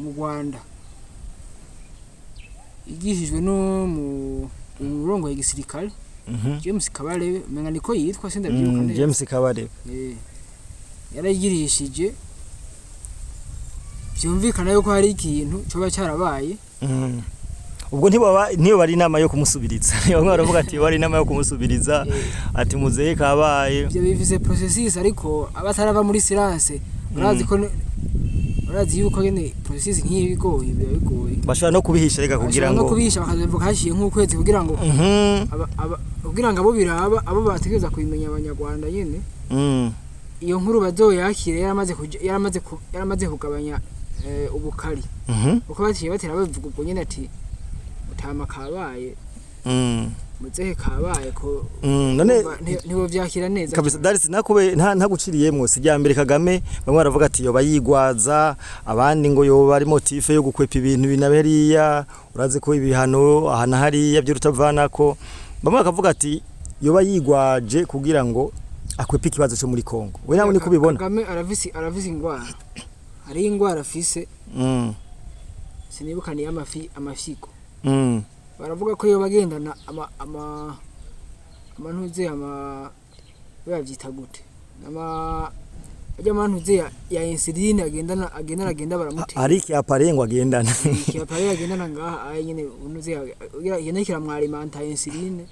mu Rwanda igishijwe no mu murongo wa gisirikare James Kabarebe menga niko yitwa sindabyibuka neza James Kabarebe yarayigirishije byumvikana yuko hari ikintu cyoba cyarabaye ubwo ntiyo bari inama yo kumusubiriza bamwe baravuga ati bari inama yo kumusubiriza ati muzehe kabaye ibyo bivuze processus ariko abatarava muri silence urazi yuko nyene processus nk'iyi bigoye bashobora no kubihisha reka kugira ngo no kubihisha bakazavuga hashiye nk'ukwezi kugira ngo kugira ngo abo biraba abo bategeza kubimenya abanyarwanda nyene iyo nkuru bazoyakire yaramaze kugabanya ubukari uko baciye batera bavuga ubwo nyene ati utama kabaye muzehe kabaye ko none nibo vyakira neza kabisa Darisi nakube nta guciriyemwo sijyambere Kagame bamwe baravuga ati yoba yigwaza abandi ngo yoba ari motive yo gukwepa ibintu binaberiya uraze ko ibihano ahana hari yabyurutavanako bamwe bakavuga ati yoba yigwaje kugira ngo akwepa ikibazo cyo muri Kongo we nawe niko bibona Kagame aravisi ingwara hari ingwara afise sinibuka ni amafiko baravuga ko yoba agendana amantuze bavyita gute ajya amantuze ya insuline agenda baramutera ari ki aparengwa agendana ki agendana ngaha nyene unuze yenekira mwarimanta insuline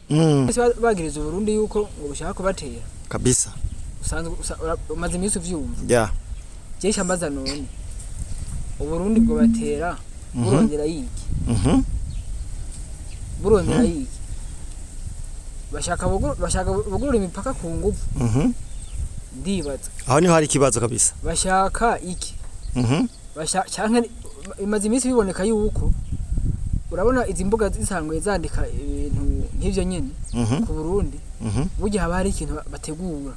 bagiriza Burundi yuko ngo bushaka kubatera kabisa usanzwe umaze iminsi uvyumva jesha mbaza none Uburundi bwo batera burondera yiki burondera yiki bashaka bugurura imipaka ku nguvu ndibaza aho niho hari ikibazo kabisa bashaka iki bashaka imaze iminsi biboneka yuko urabona izi mbuga zisanzwe zandika ibintu nk'ivyo nyene ku Burundi burya haba hari ikintu bategura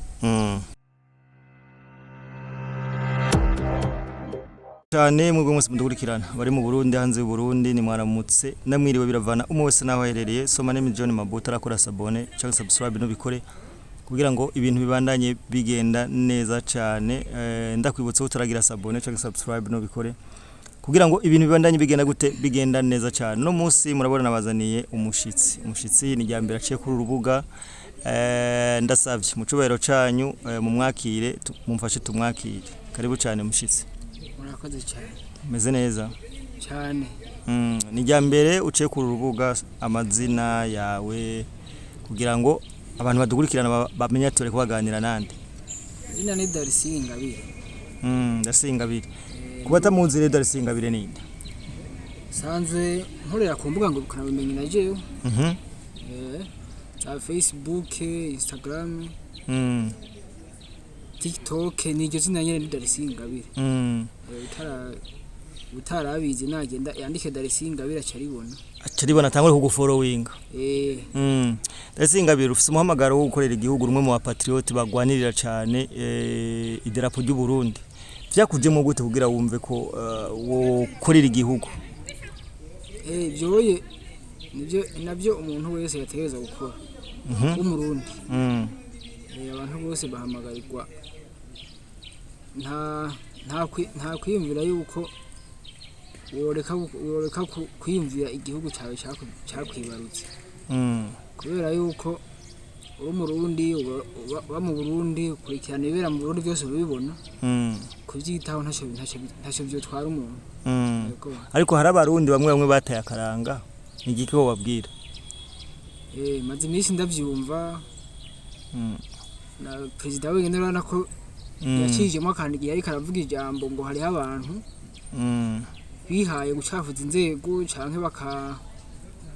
cyane mwebwe mwese mudukurikirana bari mu Burundi hanze y'u Burundi ni mwaramutse namwiriwe biravana umwe wese naho aherereye soma name John Mabuta arakora sabone cyangwa subscribe no bikore kugira ngo ibintu bibandanye bigenda neza cyane ndakwibutsa utaragira sabone cyangwa subscribe no bikore kugira ngo ibintu bibandanye bigenda gute bigenda neza cyane no munsi murabona nabazaniye umushitsi ni ryambere aciye kuri urubuga ndasavye mu cubahiro canyu mu mwakire mumfashe tumwakire karibu cyane mushitsi murakoze cyane meze neza cyane ni ryambere uciye kuri urubuga amazina yawe kugira ngo abantu badukurikirana bamenye tore kubaganira nande izina ni Darisi Ingabire Darisi Ingabire kuba tamunzire Darisi Ingabire ninde sanzwe nkorera ku mbuga ngo ukanabimenye na jewe za Facebook Instagram TikTok niryo zina nyene ni Darisi Ingabire utarabizi nagenda yandike Darisi Ingabire acaribona tangure kugufollowinga Darisi Ingabire ufise umuhamagaro wo gukorera igihugu rumwe mu bapatriote bagwanirira cyane idarapo ry'u Burundi vyakujemo gute kugira wumve ko wo korera igihugu byoye nabyo umuntu wese yategeza gukora umurundi abantu bose bahamagarirwa nta kwiyumvira yuko woreka kwiyumvira igihugu cyawe cyakwibarutse kubera yuko uri umurundi uba mu Burundi ukurikirana ibera mu Burundi byose urabibona kubyitaho ntacyo byotwara umuntu ariko hari abarundi bamwe bataye akaranga igiki ko babwira maze iminsi ndabyumva na president wenyine urana ko yacijemo akandigiye ariko aravuga ijambo ngo hari abantu bihaye gucafuza inzego canke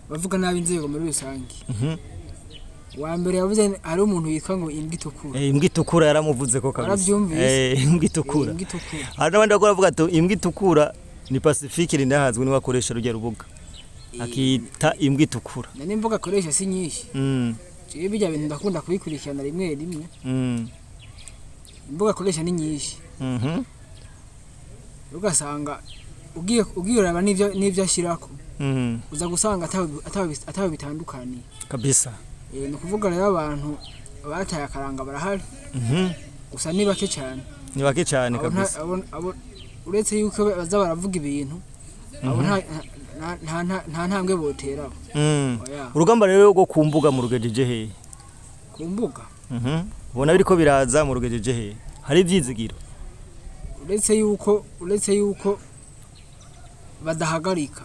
bavuga nabi inzego muri rusange wa mbere yavuze hari umuntu yitwa ngo imbwa itukura yaramuvuze ko kabisa imbwa itukura hari n'abandi bavuga ati imbwa itukura ni Pacifique rindahazwe ni bakoresha rujya rubuga akita imbwa itukura nane mvuga akoresha si nyinshi je bijya bintu ndakunda kubikurikirana rimwe imbuga akoresha ni nyinshi ugasanga ugiye uraba n'ivyo ashirako uza gusanga atawe bitandukaniye kabisa no kuvuga rero abantu bataye akaranga barahari gusa ni bake cyane kabisa uretse yuko baza baravuga ibintu abo nta ntambwe botera. Urugamba rero rwo kumbuga mu rugejeje he kumbuga ubona biriko biraza mu rugejeje he hari ivyizigiro uretse yuko badahagarika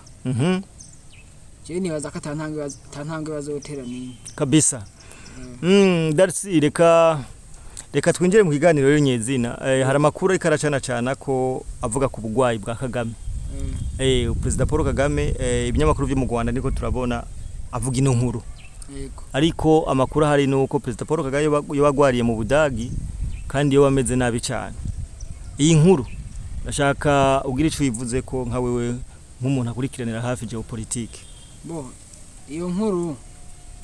je nibaza ko atantambwe bazotera ni kabisa. Darcy reka twinjire mu kiganiro rero nyezina. Hari amakuru ariko aracana ko avuga ku bugwayi bwa Kagame. Perezida Paul Kagame ibinyamakuru byo mu Rwanda niko turabona avuga ino nkuru. Ariko amakuru hari nuko Perezida Paul Kagame yabagwariye mu Budagi kandi yo bameze nabi cyane. Iyi nkuru ndashaka ugira ico yivuze ko nka wewe nk'umuntu akurikiranira hafi geopolitique. Iyo nkuru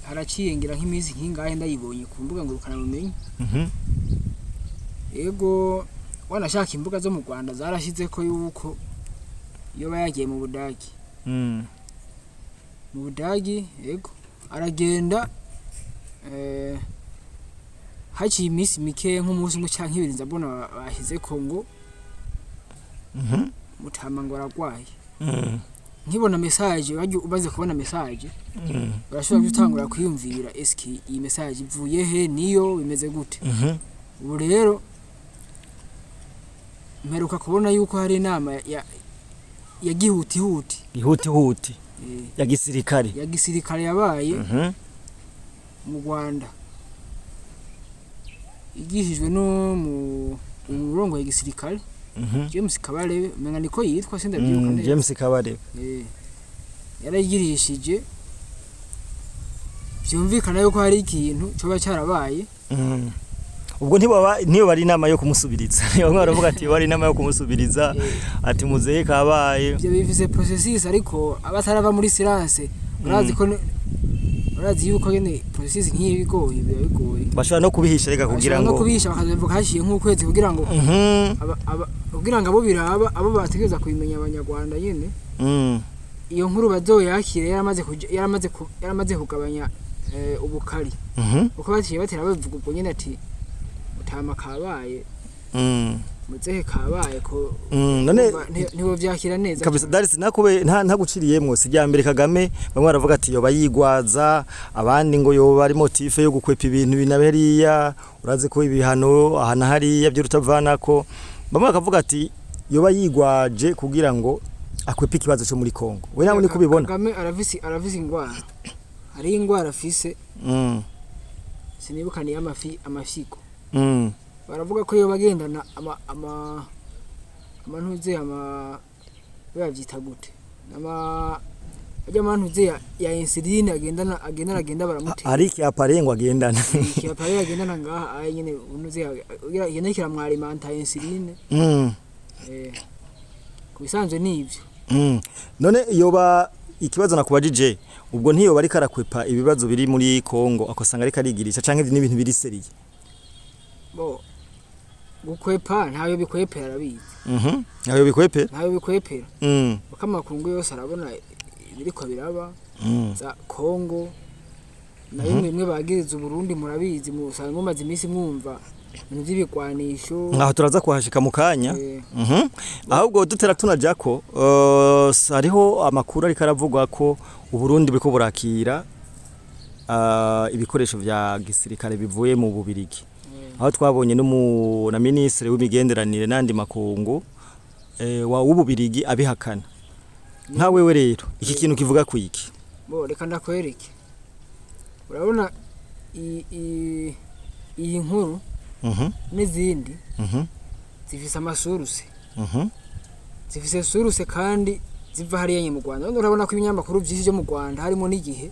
haraciyengira nk'imizi nkingahe ndayibonye ku mbuga ngurukana bumenyi. Yego wanashaka imbuga zo mu Rwanda zarashize ko yuko iyo bayagiye mu Budagi. Mu Budagi yego aragenda haci imisi mike nk'umunsi umwe canke ibiri nzabona bahize Kongo. Mutama ngo aragwaye. Nkibona message ubaze kubona message urashobora gutangura kwiyumvira eski iyi message ivuye he niyo bimeze gute. Ubu rero mperuka kubona yuko hari inama ya gihutihuti ya gisirikare yabaye mu Rwanda igishijwe no mu murongo ya gisirikare James Kabarebe menga niko yitwa sindabyiruka neza. James Kabarebe yaragirishije byumvikana yuko hari ikintu cyoba cyarabaye. Ubwo ntiyo bari inama yo kumusubiriza. Bamwe baravuga ati bari inama yo kumusubiriza ati muzehe kabaye. Ibyo bivuze processus ariko abatarava muri silence urazi yuko nyene processus nk'iyi bigoye. Bashobora no kubihisha reka kugira ngo bakazavuga hashiye nk'ukwezi kugira ngo abo biraba abo bategeza kubimenya abanyarwanda nyene. Iyo nkuru bazoyakire yaramaze kugabanya ubukari. Uko baciye batera bavuga ubwo nyene ati utama kabaye muzehe kabaye ko none nibo vyakira neza kabisa. Darisi nakube nta guciriyemwo sijya mbere Kagame bamwe baravuga ati yo bayigwaza abandi ngo yo bari motive yo gukwepa ibintu binaberiya uraze ko ibihano ahana hari byo rutavanako. Bamwe bakavuga ati yo bayigwaje kugira ngo akwepa ikibazo cyo muri Kongo. We nawe ni kubibona Kagame aravisi ingwara hari ingwara afise sinibukani amafiko. Baravuga ko iyo bagendana amantuze bavyita gute ajya amantuze ya insuline agenda baramutera ari ki aparengwa agendana ki aparengwa agendana ngaha ayi nyene unuze yene kira mwarimanta insuline. Kubisanzwe nivyo. None yoba ikibazo nakubajije ubwo ntiyo bari karakwepa ibibazo biri muri Kongo akosanga ari karigirisha canke n'ibintu biri seriye. Gukwepa ntayo bikwepera arabizi. Ntayo bikwepera. Bakamakungu yose arabona biriko biraba za Kongo na bimwe bagiriza Burundi murabizi musanga mumaze imisi mwumva ibintu by'ibigwanisho. Aho turaza kuhashika mu kanya. Ahubwo dutera tunajako hariho amakuru ariko aravugwa ko Uburundi biko burakira ibikoresho vya gisirikare bivuye mu Bubirigi. Aho twabonye na ministre w'imigenderanire nandi makungu wa Ububirigi abihakana. Nka wewe rero iki kintu kivuga ku iki? Reka ndakwereke. Urabona iyi nkuru n'izindi zifise amasuruse. Zifise suruse kandi ziva hariya nye mu Rwanda. Urabona ko ibinyamakuru byinshi byo mu Rwanda harimo n'igihe.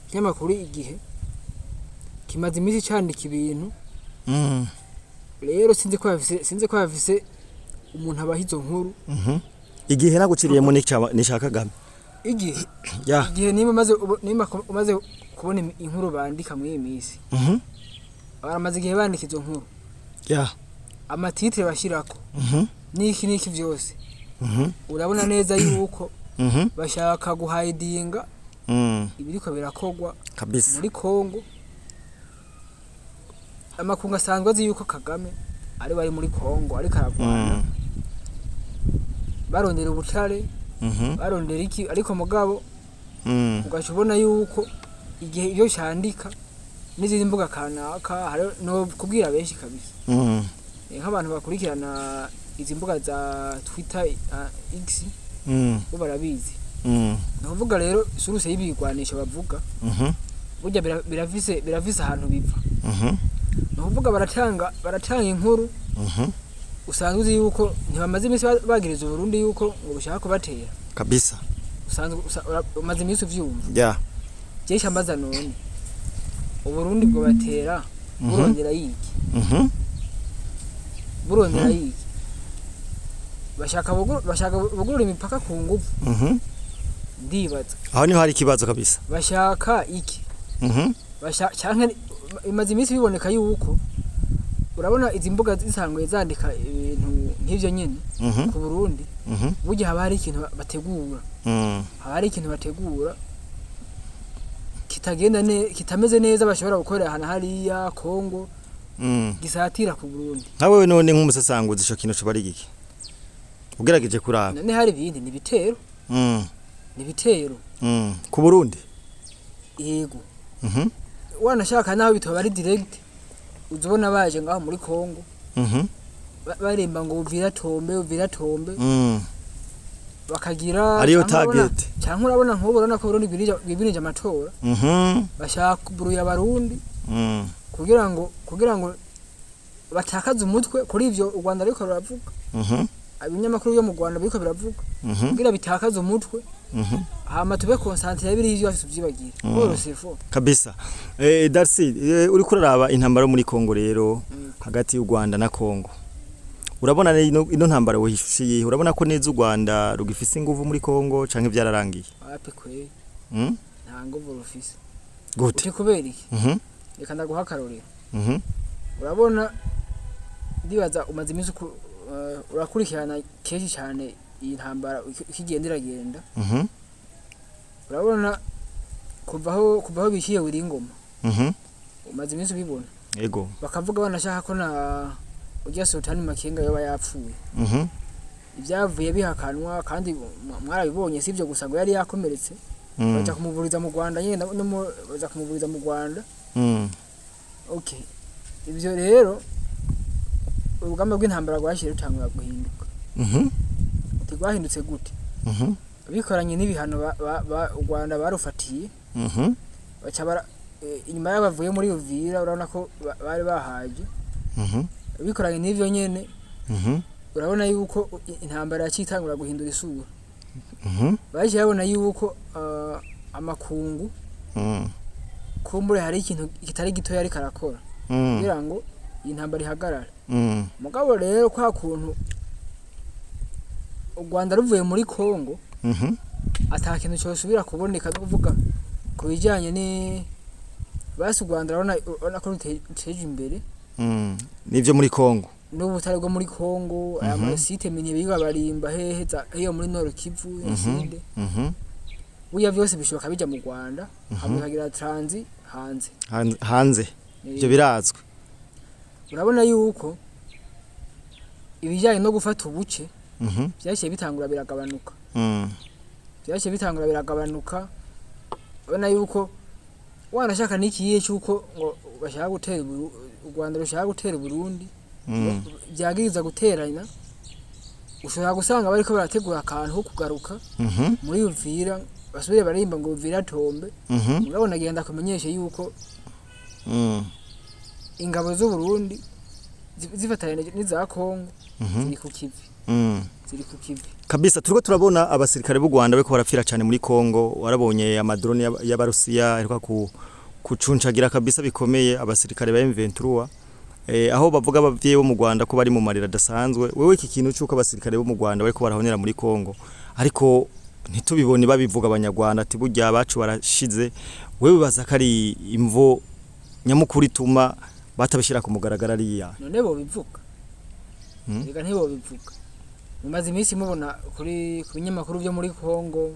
Kinyamakuru igihe kimaze imisi cyandika ibintu. Rero sinzi ko bafise umuntu abahizo nkuru. Igihe naguciriyemo nishaka Kagame. Igihe nima umaze kubona inkuru bandika muri iyi misi. Baramaze igihe bandika izo nkuru. Amatitre bashirako. Niki vyose. Urabona neza yuko bashaka guhidinga ibiriko birakogwa kabisa muri Kongo. Amakungu asanzwe azi yuko Kagame ari bari muri Kongo ariko aragwana. barondera ubutare barondera iki ariko mugabo ugaca ubona yuko igihe iyo cyandika n'izindi mbuga kanaka hari no kubwira benshi kabisa nk'abantu bakurikirana izi mbuga za Twitter X bo barabizi navuga rero suruse y'ibigwanisha bavuga burya biravise ahantu biva navuga baratanga inkuru usanzwe uzi yuko ntibamaze iminsi bagiriza Burundi yuko ngo bushaka kubatera kabisa usanzwe umaze iminsi uvyumva jesha mbaza none Uburundi bwo batera burondera yiki burondera yiki bashaka bugurura imipaka ku nguvu ndibaza aho niho hari ikibazo kabisa bashaka iki bashaka imaze iminsi biboneka yuko urabona izi mbuga zisanzwe zandika ibintu nk'ivyo nyene ku Burundi burya haba hari ikintu bategura haba hari ikintu bategura kitagenda kitameze neza bashobora gukorera hana hariya Kongo gisatira ku Burundi nkawe none nk'umusasanguzi ico kintu cyo bari giki ugerageje kuraba none hari ibindi ni bitero ni bitero ku Burundi yego wanashaka naho bitoba ari direct uzobona baje ngaho muri Kongo baremba ngo uvira tombe bakagira ariyo target cyangwa urabona nk'uburana ko Burundi bwibirije amatora bashaka kuburuya abarundi kugira ngo batakaze umutwe kuri ivyo u Rwanda ariko ruravuga abinyamakuru byo mu Rwanda biko biravuga kugira bitakaze umutwe hama tube concentrate biri ivyo tuvyibagira borosefo kabisa Darcy uri kuraraba intambara muri Kongo rero hagati y'u Rwanda na Kongo urabona ino ntambara wohishiye urabona ko neza u Rwanda rugifise inguvu muri Kongo canke byararangiye ape kwe nta nguvu rufise gute kubera iki reka ndaguha karorero urabona ndibaza umaze iminsi urakurikirana kenshi cyane iyi ntambara ikigenderagenda urabona kuvaho bishiye buri ngoma umaze iminsi ubibona yego bakavuga banashaka ko na ujya Sultani Makenga yoba yapfuye ibyavuye bihakanwa kandi mwarabibonye sivyo gusa ngo yari yakomeretse baja kumuvuriza mu Rwanda nyene baja kumuvuriza mu Rwanda okay ivyo rero urugamba rw'intambara rwashire rutangura guhinduka rwahindutse gute bikoranye n'ibihano u Rwanda barufatiye baca inyuma y'abavuye muri Uvira urabona ko bari bahaje bikoranye n'ivyo nyene urabona yuko intambara yacitangura guhindura isura baje babona yuko amakungu kumbure hari ikintu kitari gito yari karakora kugira ngo iyi ntambara ihagarare mugabo rero kwa kuntu u Rwanda ruvuye muri Kongo ata kintu cyosubira kuboneka no kuvuga kubijanye ni basi u Rwanda urabona ko ruteje imbere nivyo muri Kongo n'ubutare bwo muri Kongo aya site minye biga barimba heheza iyo muri Nord Kivu yasinde buya byose bishoboka bija mu Rwanda hamwe transi hanze ibyo birazwe urabona yuko ibijyanye no gufata ubuce byashye bitangura biragabanuka urabona yuko wanashaka n'ikiye cyuko ngo bashaka gutera u Rwanda rushaka gutera Burundi byagiriza guteranya ushobora gusanga bariko barategura akantu ho kugaruka muri Uvira basubire barimba ngo Uvira tombe urabona agenda kumenyesha yuko ingabo z'u Burundi zifatanye n'iza Kongo ziri ku kivi kabisa turiko turabona abasirikare b'u Rwanda beko barapfira cyane muri Kongo warabonye amadrone y'abarusiya ariko kucuncagira kabisa bikomeye abasirikare ba M23 aho bavuga abavyeyi bo mu Rwanda ko bari mu marira dasanzwe wewe iki kintu cyuko abasirikare bo mu Rwanda bariko barahonera muri Kongo ariko ntitubibone babivuga abanyarwanda ati burya bacu barashize wewe bazakari imvo nyamukuri tuma batabishira ku mugaragara ariya none bo bivuga rega ntibo bivuga mumaze iminsi mubona kuri binyamakuru byo muri Kongo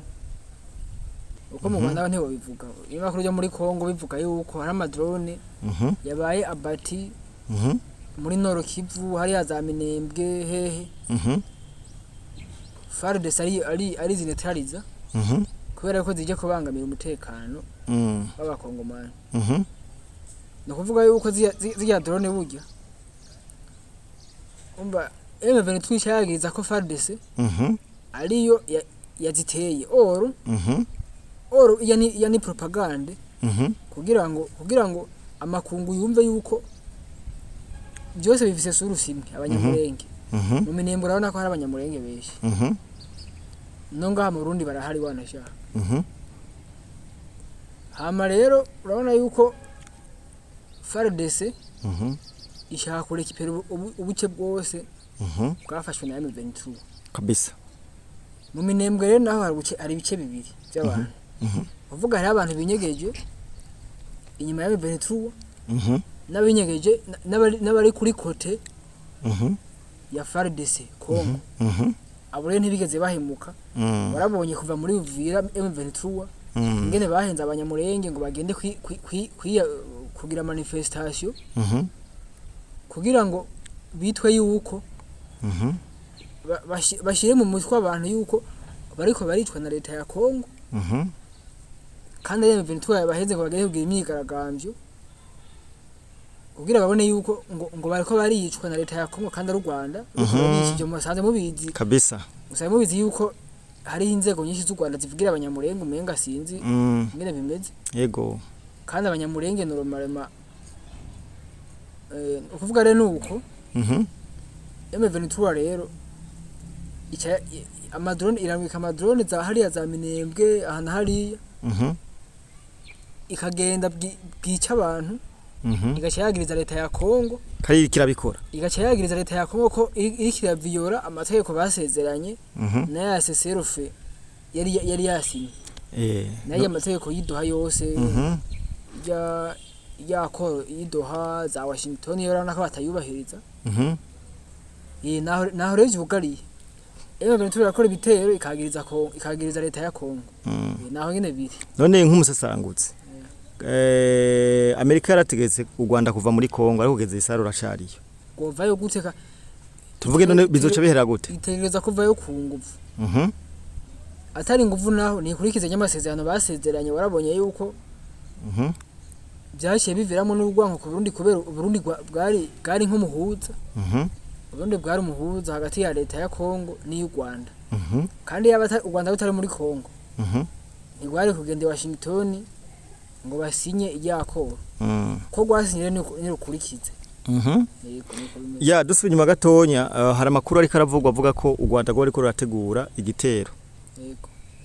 uko mu Rwanda ntibo bivuga ibinyamakuru byo muri Kongo bivuga yuko hari amadrone yabaye abati muri Nord Kivu hari za Minembwe hehe FARDC ari zineutraliza kubera ko zije kubangamira umutekano w'abakongomani. No kuvuga yuko zija drone burya umba M23 cyagiriza ko FARDC ariyo yaziteye oro yani propaganda kugira ngo amakungu yumve yuko byose bifise suru simwe abanyamurenge mu minembo urabona ko hari abanyamurenge benshi nonga mu Burundi barahari wanashaka hama rero urabona yuko FARDC ishaka kurekipera ubuce bwose bwafashwe na M23 kabisa. Mu minembwe rero naho hari ibice bibiri by'abantu uvuga hari abantu binyegeje inyuma ya M23 n'abinyegeje n'abari kuri kote ya FARDC Kongo abo rero ntibigeze bahemuka barabonye kuva muri Uvira M23 ingene bahenze abanyamurenge ngo bagende kugira manifestation kugira ngo bitwe yuko bashire mu mutwe abantu yuko bariko baricwa na leta ya Kongo kandi M23 baheze ngo bagende kugira imyigaragambyo kugira babone yuko ngo bariko baricwa na leta ya Kongo kandi ari Rwanda n'ikije mu basanze mubizi kabisa. Musanze mubizi yuko hari inzego nyinshi z'u Rwanda zivugira abanyamurenge umenga sinzi ingene bimeze yego kandi abanyamurenge normalement ukuvuga rero nuko M23 rero amadrone irambika amadrone za hariya za minembwe ahana hariya ikagenda bwica abantu igacayagiriza leta ya Kongo kari kirabikora igacayagiriza leta ya Kongo ko iri kiraviyora amategeko basezeranye na ya CCRF yari yasinye nayo amategeko yidoha yose ko yidoha za Washington yorana ko batayubahiriza naho rero jugariye M23 yakora ibitero ikagiriza leta ya Kongo naho nyene biri none nk'umusasangutse Amerika yarategetse u Rwanda kuva muri Kongo ariko kugeza isaro racariyo kuvayo guteka tuvuge none bizoca bihera gute itegereza kuvayo ku nguvu atari nguvu naho ni kurikizanya amasezerano basezeranye warabonye yuko byashiye biviramo n'urwanko ku Burundi kubera Burundi bwari nk'umuhuza Burundi bwari umuhuza hagati ya leta ya Kongo n'u Rwanda kandi u Rwanda rutari muri Kongo ntigwari kugenda Washington ngo basinye iryakoro ko gwasinye n'irukurikize ya dusubye nyuma gatonya hari amakuru ariko aravugwa avuga ko u Rwanda rwo ariko rurategura igitero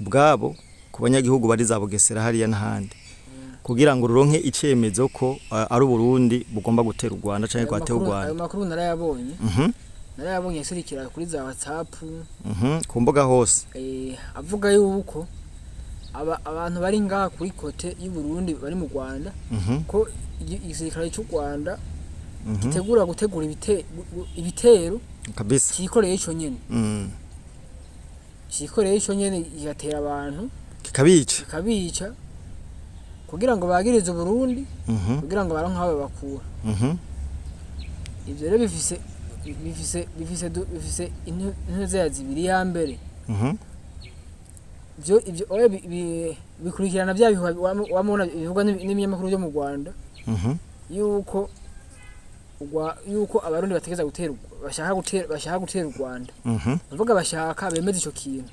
bwabo ku banyagihugu bari za Bugesera hariya n'ahandi kugira ngo ruronke icemezo ko ari Burundi bugomba gutera u Rwanda canke kwatera u Rwanda. Ayo makuru narayabonye sirikira kuri za WhatsApp ku mboga hose avuga yuko abantu bari ngaha kuri kote y'u Burundi bari mu Rwanda ko igisirikare cy'u Rwanda gitegura gutegura ibitero kabisa kikoreye ico nyene kikoreye ico nyene igatera abantu kikabica kugira ngo bagirize Burundi kugira ngo baronke aho bakura ivyo rero bifise inteze ya zibiri ya mbere ivyo oya bikurikirana bya wamona bivugwa n'ibinyamakuru byo mu Rwanda yuko abarundi bategeza gutera bashaka gutera u Rwanda bavuga bashaka bemeza ico kintu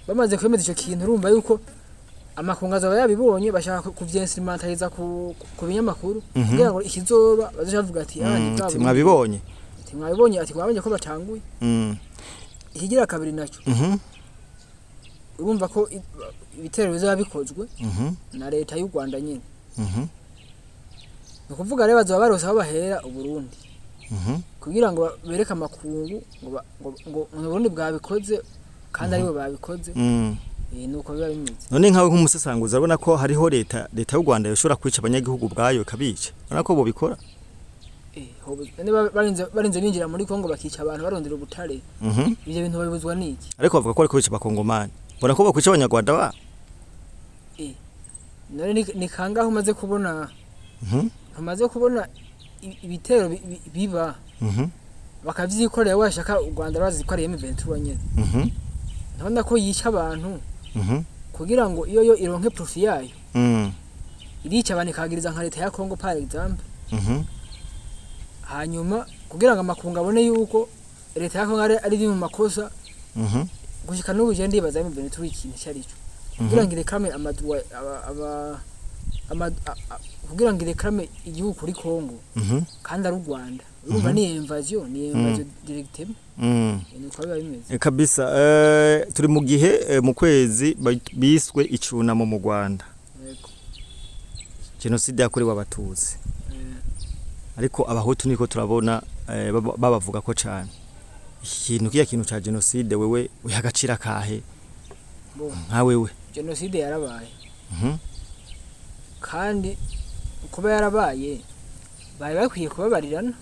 bamaze kwemeza ico kintu urumva yuko amakungazo bayabibonye bashaka kuvyensimentaliza ku binyamakuru kugira ngo ikizoba bazavuga ati mwabibonye ati mwabonye ko batanguye ikigira kabiri naco urumva ko ibitero bizaba bikozwe na leta y'u Rwanda nyine no kuvuga rero bazoba barose aho bahera u Burundi kugira ngo bereke amakungu ngo Burundi bwabikoze kandi aribo babikoze nuko biba bimeze. None nkawe nk'umusasanguza urabona ko hariho leta y'u Rwanda yoshobora kwica abanyagihugu bwayo kabica urabona ko bo bikora barinze binjira muri Kongo bakica abantu barondera ubutare ibyo bintu babibuzwa niki ariko bavuga ko ariko bica bakongomani bona ko bakwica abanyarwanda ba none ni kangaho umaze kubona ibitero biba bakavyikorera washaka u Rwanda bazi ko ari M23 nyene ntabona ko yica abantu kugira ngo iyo yo ironke profit yayo irica abantu kagiriza nka leta ya Congo par exemple hanyuma kugira ngo amakunga abone yuko leta ya Congo ari mu makosa gushika n'ubu je ndibaza M23 ikintu cyarico kugira ngo irekame amadwa kugira ngo irekame igihugu kuri Congo kandi ari u Rwanda urumva ni invasion directement niko biba bimeze kabisa turi mu gihe mu kwezi biswe icunamo mu Rwanda genocide yakorewe abatutsi ariko abahutu niko turabona babavuga ko cyane ikintu kintu ca genocide wewe uyagacira kahe nka wewe genocide yarabaye kandi kuba yarabaye bari bakwiye kubabarirana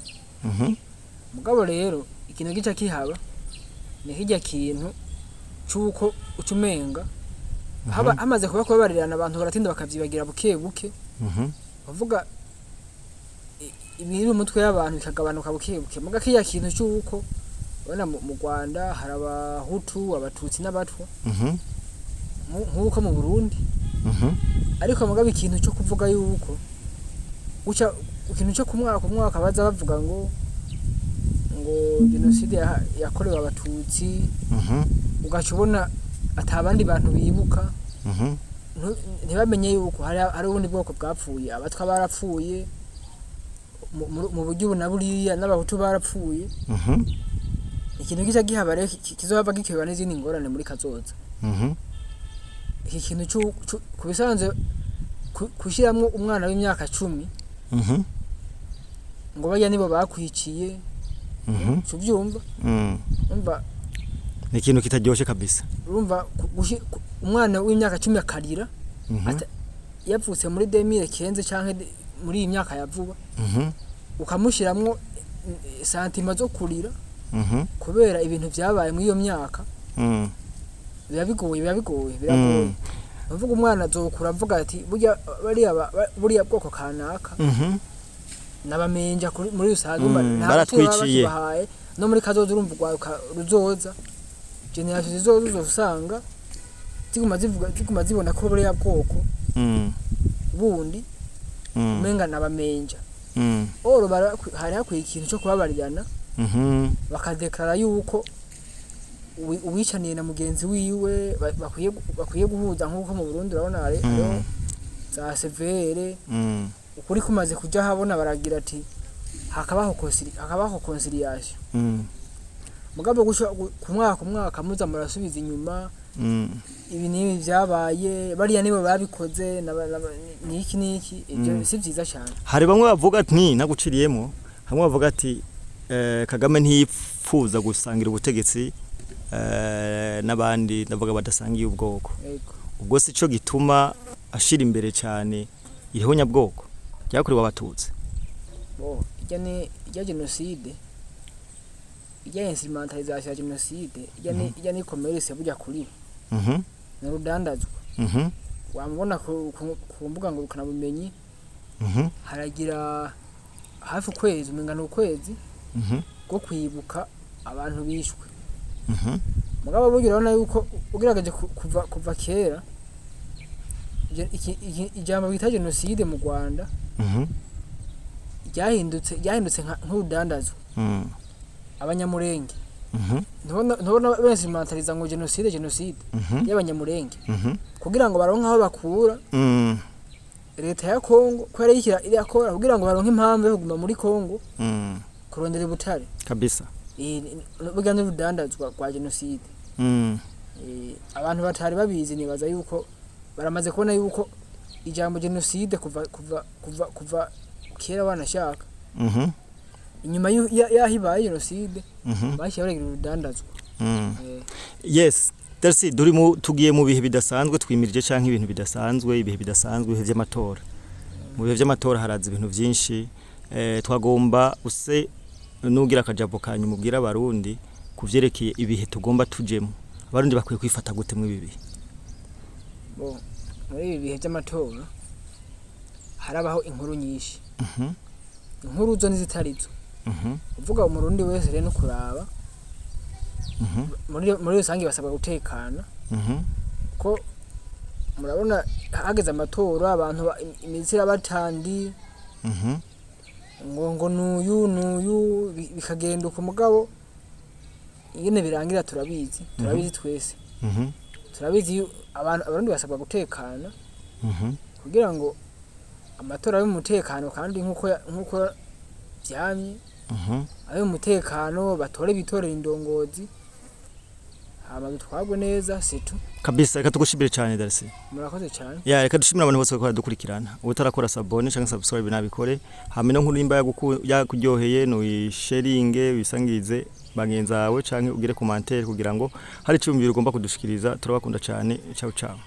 mugabo rero ikintu gica kihaba ni kijya kintu cuko ucumenga hamaze kuba kubabarirana abantu baratinda bakavyibagira buke buke bavuga ibiri mu mutwe y'abantu bikagabanuka buke buke muga kijya kintu cuko bana mu Rwanda hari abahutu abatutsi n'abatwa nkuko mu Burundi ariko mugabe ikintu cyo kuvuga yuko uca ikintu cyo kumwaka baza bavuga ngo genocide yakorewe abatutsi ugacubona atabandi bantu bibuka ntibamenye yuko hari ubundi bwoko bwapfuye abatwa barapfuye mu buryo bunaburiya n'abahutu barapfuye ikintu gica gihabare kizohava gikeba n'izindi ngorane muri kazoza iki kintu kubisanzwe kushiramwo umwana w'imyaka 10 ngo bajya nibo bakwiciye cyuvyumva umva ni ikintu kitaryoshe kabisa urumva umwana w'imyaka 10 akarira yapfutse muri 2015 canke muri iyi myaka yavuba ukamushiramwo santima zo kurira kubera ibintu byabaye muri iyo myaka biragoye bavuga umwana azokura avuga ati buriya bwoko kanaka nabamenja muri rusange baratwiciye no muri kazoza urumva ruzoza generation zizoza usanga ziguma zibona ko buriya bwoko bundi umenga nabamenja oro hari hakwiye ikintu cyo kubabarirana bakadeklara yuko uwicaniye na mugenzi wiwe bakwiye guhuza nkuko mu Burundi urabona ari za severe ukuri kumaze kuja habona baragira ati hakabaho conciliation mugabo gusho ku mwaka muza murasubiza inyuma ibi nibi byabaye bariya nibo babikoze niki ibyo si byiza cyane hari bamwe bavuga ati naguciriyemo hamwe bavuga ati Kagame ntiyipfuza gusangira ubutegetsi n'abandi ndavuga badasangiye ubwoko ubwo si cyo gituma ashira imbere cyane iriho nyabwoko byakorewe abatutsi ijya genocide ijya instrumentalisation ya genocide ijya ni commerce bujya kuri ni rudandazwa wamubona ku mbuga ngo kana bumenyi haragira hafi ukwezi umengana ukwezi bwo kwibuka abantu bishwe mugabo bugira urabona yuko ugerageje kuva kera ijambo bita genocide mu Rwanda ryahindutse nk'urudandazwa abanyamurenge ntubona benshi mentaliza ngo genocide y'abanyamurenge kugira ngo baronke aho bakura leta ya Congo ko yari irakora kugira ngo baronke impamvu yo kuguma muri Congo kurondera ubutare kabisa bugana urudandazwa kwa genocide abantu batari babizi nibaza yuko baramaze kubona yuko ijambo genocide kuva kera wanashaka inyuma yahibaye genocide bashyiraho urudandazwa yes Darcy tugiye mu bihe bidasanzwe twimirije canke ibintu bidasanzwe ibihe bidasanzwe ibihe by'amatora mu bihe by'amatora haraza ibintu byinshi twagomba use nugira akajabo kanyu mubwira abarundi kuvyerekeye ibihe tugomba tujemo abarundi bakwiye kwifata gute mu bibi muri ibihe by'amatora harabaho inkuru nyinshi inkuru zo nizitarizo uvuga umurundi wese rero kuraba muri rusange basabwa gutekana ko murabona hageze amatora abantu imizira batandi ngo nuyu bikagenda uko mugabo ingene birangira turabizi twese turabizi abantu basabwa gutekana kugira ngo amatora y'umutekano kandi nkuko byamye ayo umutekano batore bitorera indongozi hama bitwagwe neza situ kabisa. Reka tugushimire cyane Darcy, murakoze cyane. Reka dushimire abantu bose bakora dukurikirana, utarakora sabone cyangwa subscribe nabikore, hama no nkuru nimba yakuryoheye no sharinge wisangize bagenzawe cyangwa ugire commentaire kugira ngo hari cyumviro ugomba kudushikiriza. Turabakunda cyane, ciao ciao.